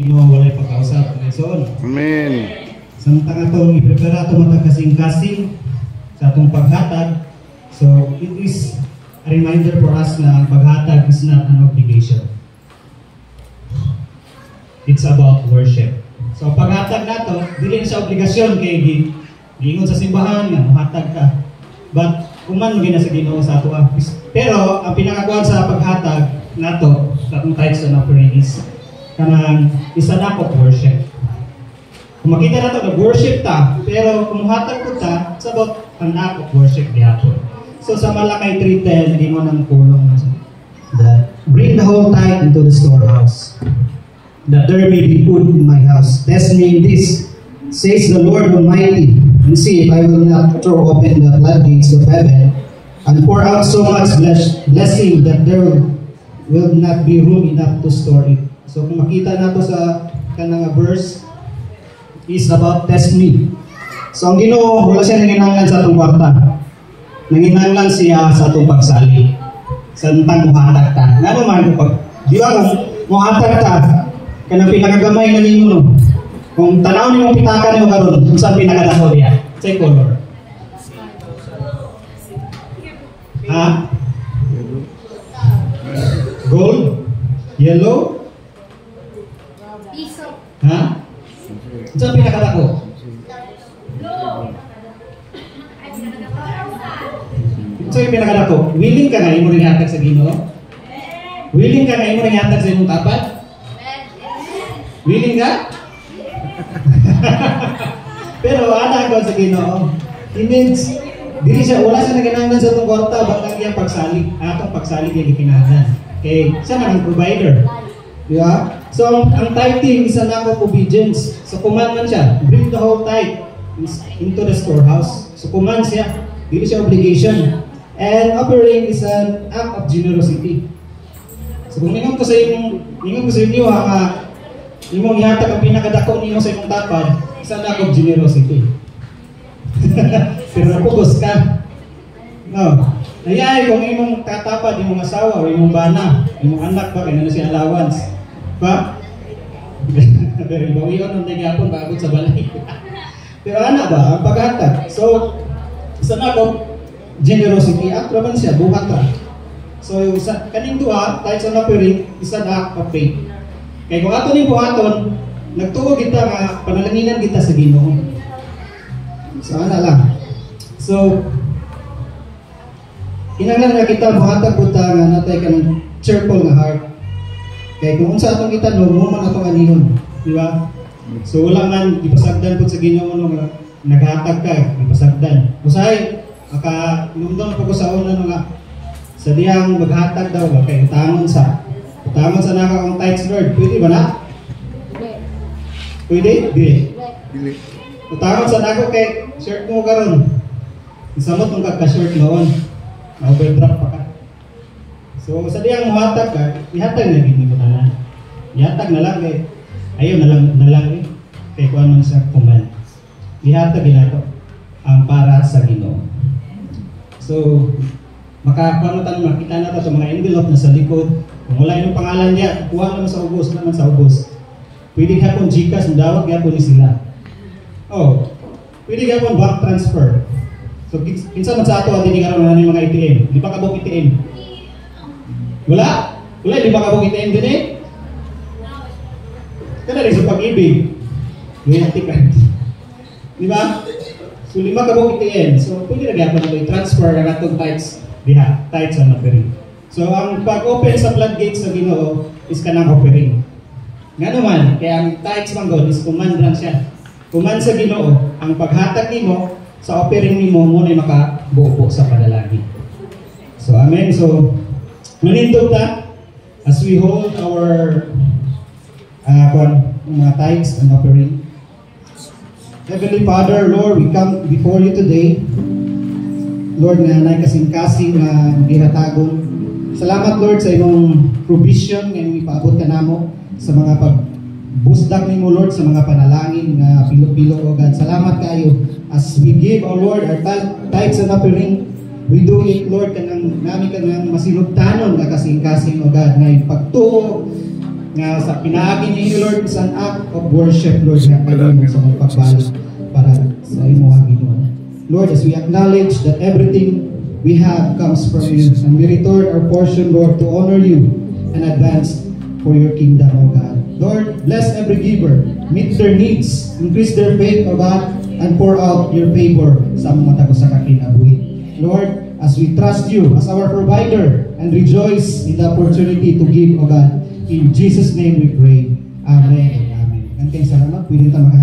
walay pagkausap. So, Amen. samtang atong iprepara ito mga kasing-kasing sa atong paghatag. So, it is a reminder for us na paghatag is not an obligation. It's about worship. So, paghatag na ito, dili sa obligasyon kay giingon sa simbahan nga mahatag ka. But, kuman mo sa Ginoo sa ato. Pero, ang pinakakuan sa paghatag na ito, sa atong tithes and offering is kanang isa na ko worship. Kung makita na ito, nag-worship ta, pero kung hatag ko ta, it's about an act of worship gihapon. So sa Malakay 3:10, hindi mo nang kulong that bring the whole tithe into the storehouse, that there may be food in my house. Test me in this, says the Lord Almighty, and see if I will not throw open the floodgates of heaven and pour out so much blessing that there will not be room enough to store it. So kung makita nato sa kanang verse is about test me. So ang Ginoo wala siya nanginahanglan sa atong kwarta. Nanginahanglan siya sa atong pagsali. Sa tang muhatag ta. Ngano man ko pag di ba kung muhatag ta kanang pinakagamay na nimo no. Kung tanaw nimo pitaka nimo karon, unsa pinakadako diya? Say color. Ha? Gold? Yellow? Ha? Saan pinakadako? Saan yung pinakadako? Willing ka nga imo ring hatag sa Ginoo? Willing ka nga imo ring hatag sa imong tapat? Willing ka? Pero ana ko sa Ginoo. It means dili siya wala siya nagananglan sa atong kwarta bakang iyang pagsalig. Atong pagsalig yung kinahanglan. Okay, siya man ang provider. Diba? So, ang tithing is an act of obedience. So, command man siya. Bring the whole tithe into the storehouse. So, command siya. Dili siya obligation. And offering is an act of generosity. So, kung ningon ko sa inyo, imong ihatag ang pinakadako nimo sa imong tapad, is an act of generosity. Pero napugos ka. No. Nayay kung imong katapad, imong asawa, o imong bana, imong anak ba, kaya na siya allowance. Ba? Pero bawiyon ang nagyapon, bagot sa balay. Pero ana ba, ang paghatag. So, isa na ko, generosity, act naman siya, buhat ka. So, kaning duha, tithes and offering, isa na act of faith. Kaya kung ato ning buhaton, nagtuo kita nga, panalanginan kita sa Ginoo. So, ana lang. So, kinahanglan na kita buhatag buta nga natay ka ng cheerful nga heart. Kaya kung unsa atong kita no, mo man atong aninon, di ba? So wala man ipasagdan pud sa Ginoo no nga naghatag ka, ipasagdan. Usahay maka lumdon pa ko sa una no nga sa diyang maghatag daw ba kay utangon sa naka ang tithes Lord. Pwede ba na? Pwede? Dili. Utangon sa nako kay shirt mo karon. Isamot mong ka-shirt noon. Na-overdraft pa ka. So, sa diyang muhatag ka, ihatag na gini mo tanan. Ihatag na lang eh. Ayaw na lang eh. Kaya kung ano sa command. Ihatag ginato ang para sa Ginoo. So, makita na ito sa mga envelope na sa likod. Kung wala yung pangalan niya, kuha naman sa ubos, naman sa ubos. Pwede hapon Gcash, dawag hapon ni sila. Oh, pwede hapon bank transfer. So, kinsa man sa ato ang dinikaroon na ng mga ATM. Di ba kabog ATM? Wala? Wala, di ba kabog ATM din eh? Kana rin sa pag-ibig. Wala tikan. Di ba? So, 5 kabog ATM. So, pwede na gapon na i-transfer ang atong tithes. Diha, tithes and offering. So, ang pag-open sa floodgates sa Ginoo is kanang offering. Nga naman, kaya ang tithes man God is command lang siya. Command sa Ginoo, ang paghatag nimo sa offering nimo mo na makabuo sa panalangin. So, amen. So, manindog ta as we hold our mga tithes and offering. Heavenly Father, Lord, we come before you today. Lord, nga nay kasing-kasing na gihatagon. Salamat, Lord, sa imong provision nga ipaabot ka namo sa mga pagbusdak nimo, Lord, sa mga panalangin nga pilo-pilo, O God. Salamat kayo. As we give, O Lord, our tithes and offering, we do it, Lord, kanang nami kanang masinugtanon nga kasing-kasing, O God, na pagtuo nga sa pinaagi ninyo, Lord, is an act of worship, Lord, nga kayo sa mga pagbalik para sa imo, Ginoo. Lord, as we acknowledge that everything we have comes from you, and we return our portion, Lord, to honor you and advance for your kingdom, O God. Lord, bless every giver, meet their needs, increase their faith, O God, and pour out your favor sa mga tago sa kakinabuhi. Lord, as we trust you as our provider and rejoice in the opportunity to give, O God, in Jesus' name we pray. Amen. Amen. And kayong salamat, pwede na